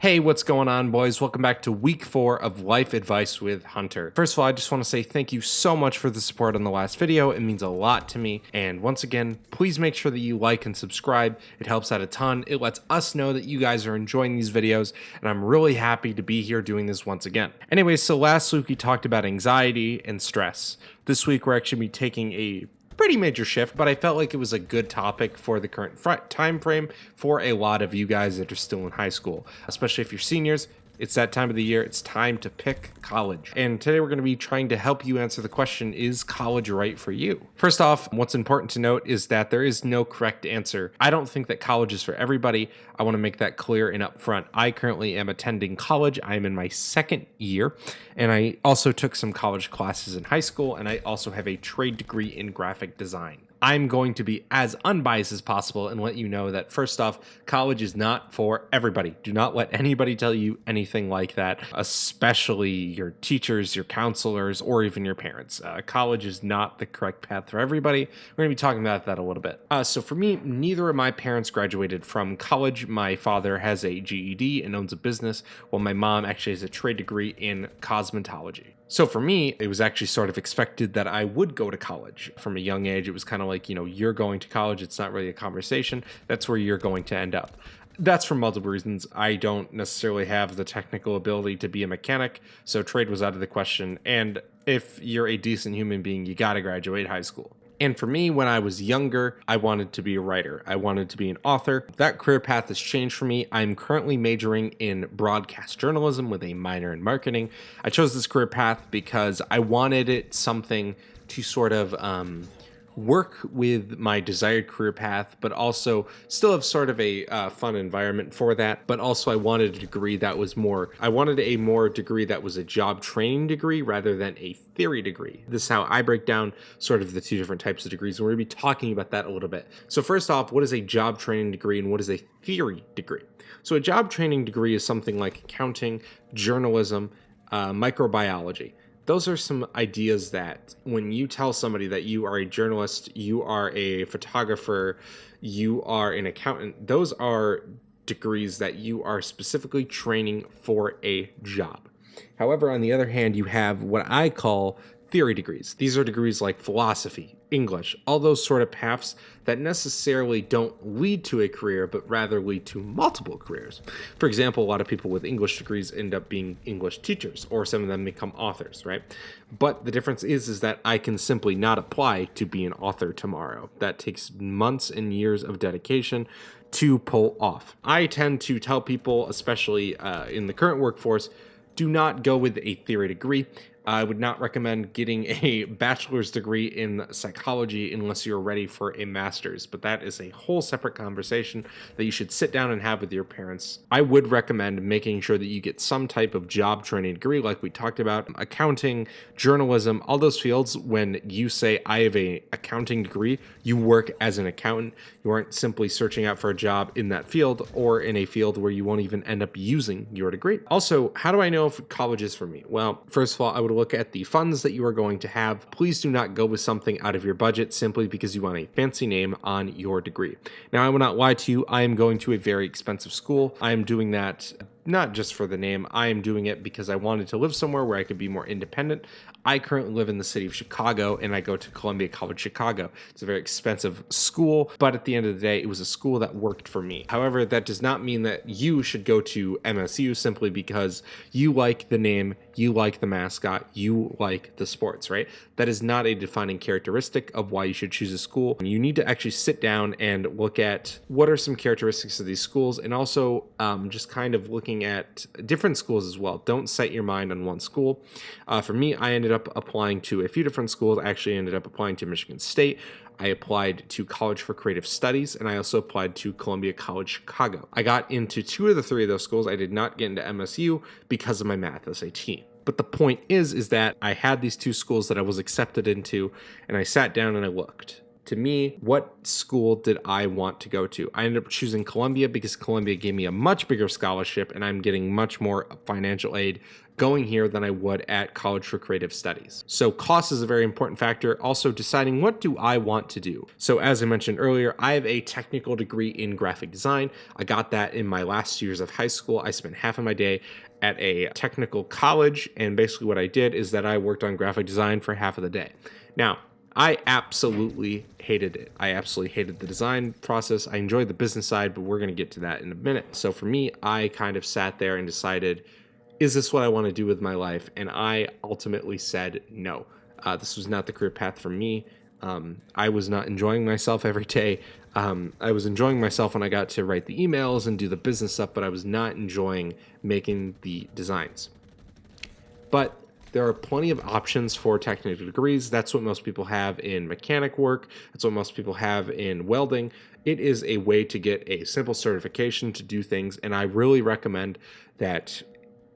Hey, what's going on, boys? Welcome back to week 4 of Life Advice with Hunter. First of all, I just want to say thank you so much for the support on the last video. It means a lot to me. And once again, please make sure that you like and subscribe. It helps out a ton. It lets us know that you guys are enjoying these videos, and I'm really happy to be here doing this once again. Anyway, so last week we talked about anxiety and stress. This week we're actually taking a pretty major shift, but I felt like it was a good topic for the current time frame for a lot of you guys that are still in high school, especially if you're seniors. It's that time of the year. It's time to pick college. And today we're going to be trying to help you answer the question, is college right for you? First off, what's important to note is that there is no correct answer. I don't think that college is for everybody. I want to make that clear and upfront. I currently am attending college. I'm in my second year, and I also took some college classes in high school, and I also have a trade degree in graphic design. I'm going to be as unbiased as possible and let you know that, first off, college is not for everybody. Do not let anybody tell you anything like that, especially your teachers, your counselors, or even your parents. College is not the correct path for everybody. We're going to be talking about that a little bit. So for me, neither of my parents graduated from college. My father has a GED and owns a business, while my mom actually has a trade degree in cosmetology. So for me, it was actually sort of expected that I would go to college. From a young age, it was kind of like, you're going to college. It's not really a conversation. That's where you're going to end up. That's for multiple reasons. I don't necessarily have the technical ability to be a mechanic, so trade was out of the question. And if you're a decent human being, you got to graduate high school. And for me, when I was younger, I wanted to be a writer. I wanted to be an author. That career path has changed for me. I'm currently majoring in broadcast journalism with a minor in marketing. I chose this career path because I wanted it something to sort of work with my desired career path, but also still have sort of a fun environment for that. But also I wanted a degree that was degree that was a job training degree rather than a theory degree. This is how I break down sort of the two different types of degrees, and we're going to be talking about that a little bit. So first off, what is a job training degree and what is a theory degree? So a job training degree is something like accounting, journalism, microbiology. Those are some ideas that when you tell somebody that you are a journalist, you are a photographer, you are an accountant, those are degrees that you are specifically training for a job. However, on the other hand, you have what I call theory degrees. These are degrees like philosophy, English, all those sort of paths that necessarily don't lead to a career, but rather lead to multiple careers. For example, a lot of people with English degrees end up being English teachers, or some of them become authors, right? But the difference is that I can simply not apply to be an author tomorrow. That takes months and years of dedication to pull off. I tend to tell people, especially in the current workforce, do not go with a theory degree. I would not recommend getting a bachelor's degree in psychology unless you're ready for a master's, but that is a whole separate conversation that you should sit down and have with your parents. I would recommend making sure that you get some type of job training degree like we talked about, accounting, journalism, all those fields. When you say I have a accounting degree, you work as an accountant. You aren't simply searching out for a job in that field or in a field where you won't even end up using your degree. Also, how do I know if college is for me? Well, first of all, I would look at the funds that you are going to have. Please do not go with something out of your budget simply because you want a fancy name on your degree. Now, I will not lie to you. I am going to a very expensive school. I am doing that not just for the name. I am doing it because I wanted to live somewhere where I could be more independent. I currently live in the city of Chicago, and I go to Columbia College Chicago. It's a very expensive school, but at the end of the day, it was a school that worked for me. However, that does not mean that you should go to MSU simply because you like the name, you like the mascot, you like the sports, right? That is not a defining characteristic of why you should choose a school. You need to actually sit down and look at what are some characteristics of these schools, and also just kind of looking at different schools as well. Don't set your mind on one school. For me, I ended up applying to a few different schools. I actually ended up applying to Michigan State. I applied to College for Creative Studies, and I also applied to Columbia College Chicago. I got into 2 of the 3 of those schools. I did not get into MSU because of my math SAT. But the point is that I had these 2 schools that I was accepted into, and I sat down and I looked. to me, what school did I want to go to? I ended up choosing Columbia because Columbia gave me a much bigger scholarship and I'm getting much more financial aid going here than I would at College for Creative Studies. So cost is a very important factor. Also deciding, what do I want to do? So as I mentioned earlier, I have a technical degree in graphic design. I got that in my last years of high school. I spent half of my day at a technical college, and basically what I did is that I worked on graphic design for half of the day. Now, I absolutely hated it. I absolutely hated the design process. I enjoyed the business side, but we're going to get to that in a minute. So for me, I kind of sat there and decided, is this what I want to do with my life? And I ultimately said no. This was not the career path for me. I was not enjoying myself every day. I was enjoying myself when I got to write the emails and do the business stuff, but I was not enjoying making the designs. But there are plenty of options for technical degrees. That's what most people have in mechanic work. That's what most people have in welding. It is a way to get a simple certification to do things, and I really recommend that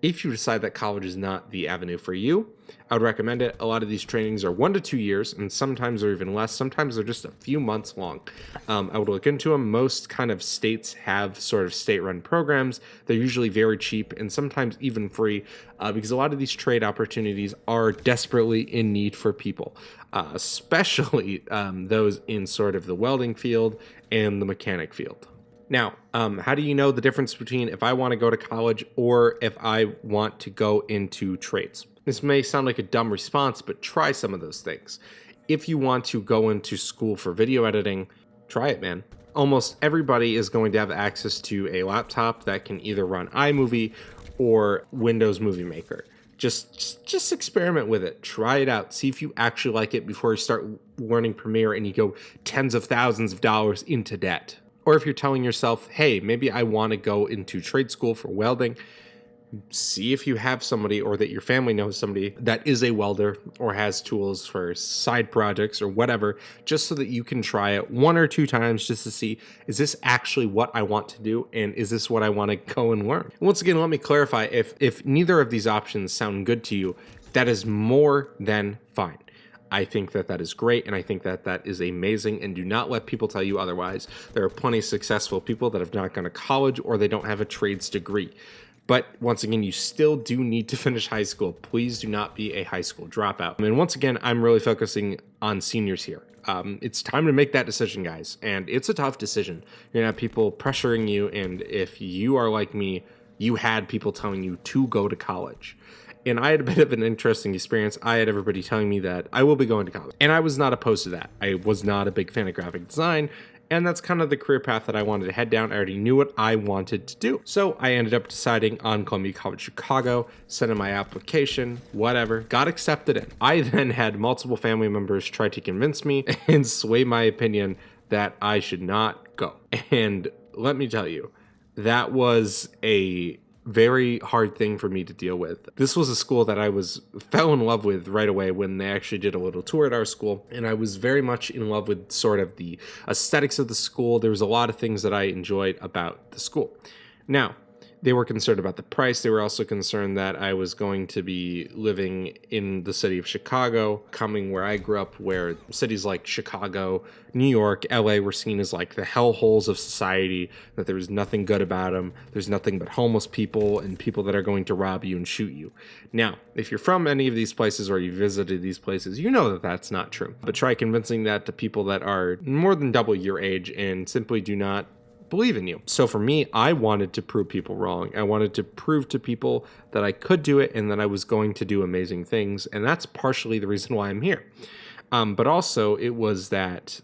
if you decide that college is not the avenue for you, I would recommend it. A lot of these trainings are 1 to 2 years, and sometimes they're even less. Sometimes they're just a few months long. I would look into them. Most kind of states have sort of state-run programs. They're usually very cheap and sometimes even free because a lot of these trade opportunities are desperately in need for people, especially those in sort of the welding field and the mechanic field. Now, how do you know the difference between if I want to go to college or if I want to go into trades? This may sound like a dumb response, but try some of those things. If you want to go into school for video editing, try it, man. Almost everybody is going to have access to a laptop that can either run iMovie or Windows Movie Maker. Just experiment with it. Try it out. See if you actually like it before you start learning Premiere and you go tens of thousands of dollars into debt. Or if you're telling yourself, hey, maybe I want to go into trade school for welding, see if you have somebody or that your family knows somebody that is a welder or has tools for side projects or whatever, just so that you can try it 1 or 2 times just to see, is this actually what I want to do? And is this what I want to go and learn? And once again, let me clarify, if neither of these options sound good to you, that is more than fine. I think that that is great, and I think that that is amazing, and do not let people tell you otherwise. There are plenty of successful people that have not gone to college or they don't have a trades degree. But once again, you still do need to finish high school. Please do not be a high school dropout. And once again, I'm really focusing on seniors here. It's time to make that decision, guys, and it's a tough decision. You're gonna have people pressuring you, and if you are like me, you had people telling you to go to college. And I had a bit of an interesting experience. I had everybody telling me that I will be going to college. And I was not opposed to that. I was not a big fan of graphic design. And that's kind of the career path that I wanted to head down. I already knew what I wanted to do. So I ended up deciding on Columbia College Chicago, sent in my application, whatever, got accepted in. I then had multiple family members try to convince me and sway my opinion that I should not go. And let me tell you, that was a very hard thing for me to deal with. This was a school that I fell in love with right away when they actually did a little tour at our school, and I was very much in love with sort of the aesthetics of the school. There was a lot of things that I enjoyed about the school. Now, they were concerned about the price. They were also concerned that I was going to be living in the city of Chicago, coming where I grew up, where cities like Chicago, New York, LA were seen as like the hellholes of society, that there was nothing good about them. There's nothing but homeless people and people that are going to rob you and shoot you. Now, if you're from any of these places or you visited these places, you know that that's not true. But try convincing that to people that are more than double your age and simply do not believe in you. So for me, I wanted to prove people wrong. I wanted to prove to people that I could do it and that I was going to do amazing things. And that's partially the reason why I'm here. But also it was that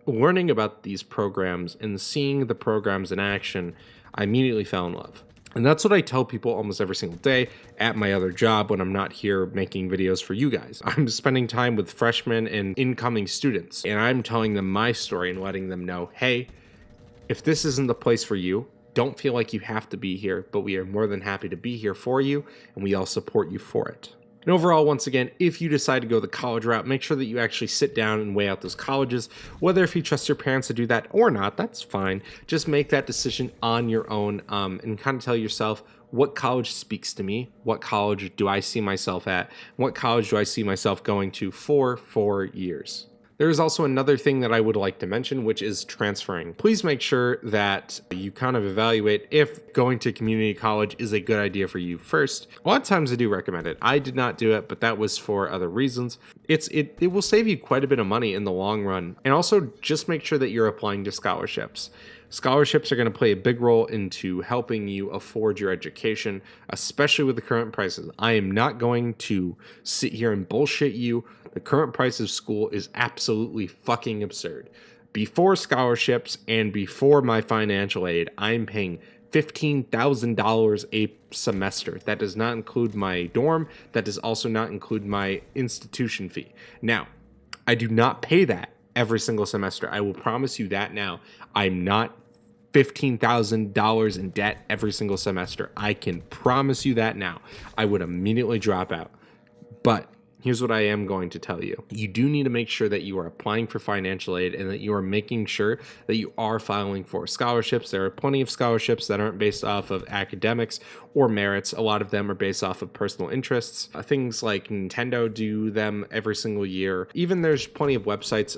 learning about these programs and seeing the programs in action, I immediately fell in love. And that's what I tell people almost every single day at my other job when I'm not here making videos for you guys. I'm spending time with freshmen and incoming students, and I'm telling them my story and letting them know, hey, if this isn't the place for you, don't feel like you have to be here, but we are more than happy to be here for you, and we all support you for it. And overall, once again, if you decide to go the college route, make sure that you actually sit down and weigh out those colleges. Whether if you trust your parents to do that or not, that's fine. Just make that decision on your own and kind of tell yourself, what college speaks to me? What college do I see myself at? What college do I see myself going to for 4 years? There is also another thing that I would like to mention, which is transferring. Please make sure that you kind of evaluate if going to community college is a good idea for you first. A lot of times I do recommend it. I did not do it, but that was for other reasons. It will save you quite a bit of money in the long run. And also just make sure that you're applying to scholarships. Scholarships are going to play a big role into helping you afford your education, especially with the current prices. I am not going to sit here and bullshit you. The current price of school is absolutely fucking absurd. Before scholarships and before my financial aid, I'm paying $15,000 a semester. That does not include my dorm. That does also not include my institution fee. Now, I do not pay that every single semester. I will promise you that now. I'm not $15,000 in debt every single semester. I can promise you that now. I would immediately drop out. But here's what I am going to tell you. You do need to make sure that you are applying for financial aid and that you are making sure that you are filing for scholarships. There are plenty of scholarships that aren't based off of academics or merits. A lot of them are based off of personal interests. Things like Nintendo do them every single year. Even there's plenty of websites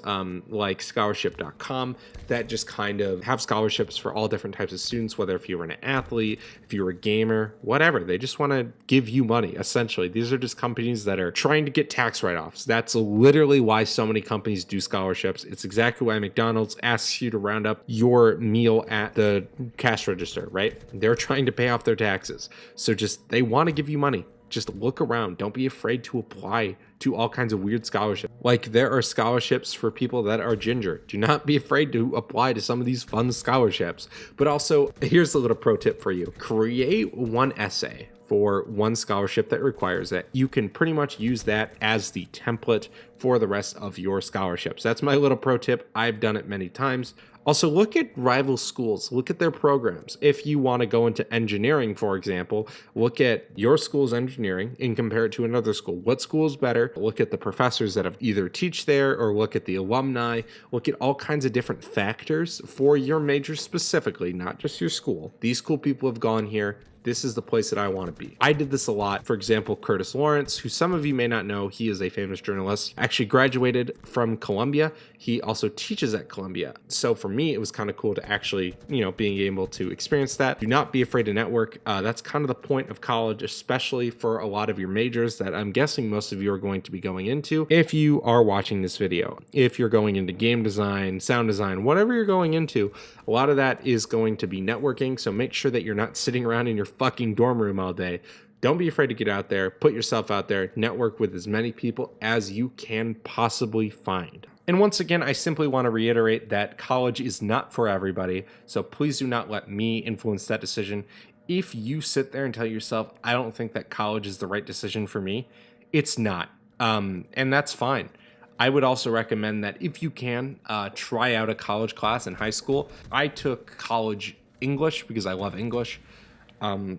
like scholarship.com that just kind of have scholarships for all different types of students, whether if you're an athlete, if you're a gamer, whatever. They just want to give you money, essentially. These are just companies that are trying to get tax write-offs. That's literally why so many companies do scholarships. It's exactly why McDonald's asks you to round up your meal at the cash register, right? They're trying to pay off their taxes. So they want to give you money. Just look around. Don't be afraid to apply to all kinds of weird scholarships. Like there are scholarships for people that are ginger. Do not be afraid to apply to some of these fun scholarships. But also, here's a little pro tip for you. Create one essay for one scholarship that requires it. You can pretty much use that as the template for the rest of your scholarships. That's my little pro tip. I've done it many times. Also, look at rival schools. Look at their programs. If you want to go into engineering, for example, look at your school's engineering and compare it to another school. What school is better? Look at the professors that have either teach there or look at the alumni. Look at all kinds of different factors for your major specifically, not just your school. These cool people have gone here. This is the place that I want to be. I did this a lot. For example, Curtis Lawrence, who some of you may not know, he is a famous journalist, actually graduated from Columbia. He also teaches at Columbia. So for me, it was kind of cool to actually, being able to experience that. Do not be afraid to network. That's kind of the point of college, especially for a lot of your majors that I'm guessing most of you are going to be going into. If you are watching this video, if you're going into game design, sound design, whatever you're going into, a lot of that is going to be networking. So make sure that you're not sitting around in your fucking dorm room all day. Don't be afraid to get out there, put yourself out there, network with as many people as you can possibly find. And once again, I simply want to reiterate that college is not for everybody, so please do not let me influence that decision. If you sit there and tell yourself, I don't think that college is the right decision for me, it's not. And that's fine. I would also recommend that if you can, try out a college class in high school. I took college English because I love English.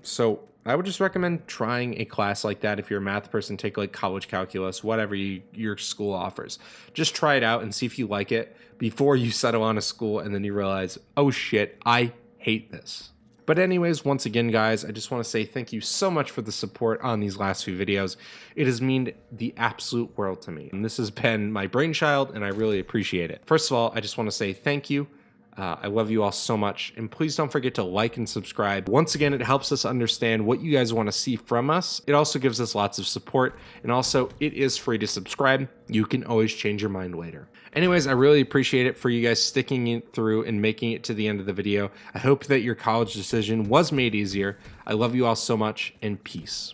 So I would just recommend trying a class like that. If you're a math person, take like college calculus, whatever your school offers. Just try it out and see if you like it before you settle on a school and then you realize, oh shit, I hate this. But anyways, once again, guys, I just want to say thank you so much for the support on these last few videos. It has meant the absolute world to me. And this has been my brainchild, and I really appreciate it. First of all, I just want to say thank you. I love you all so much, and please don't forget to like and subscribe. Once again, it helps us understand what you guys want to see from us. It also gives us lots of support, and also it is free to subscribe. You can always change your mind later. Anyways, I really appreciate it for you guys sticking it through and making it to the end of the video. I hope that your college decision was made easier. I love you all so much, and peace.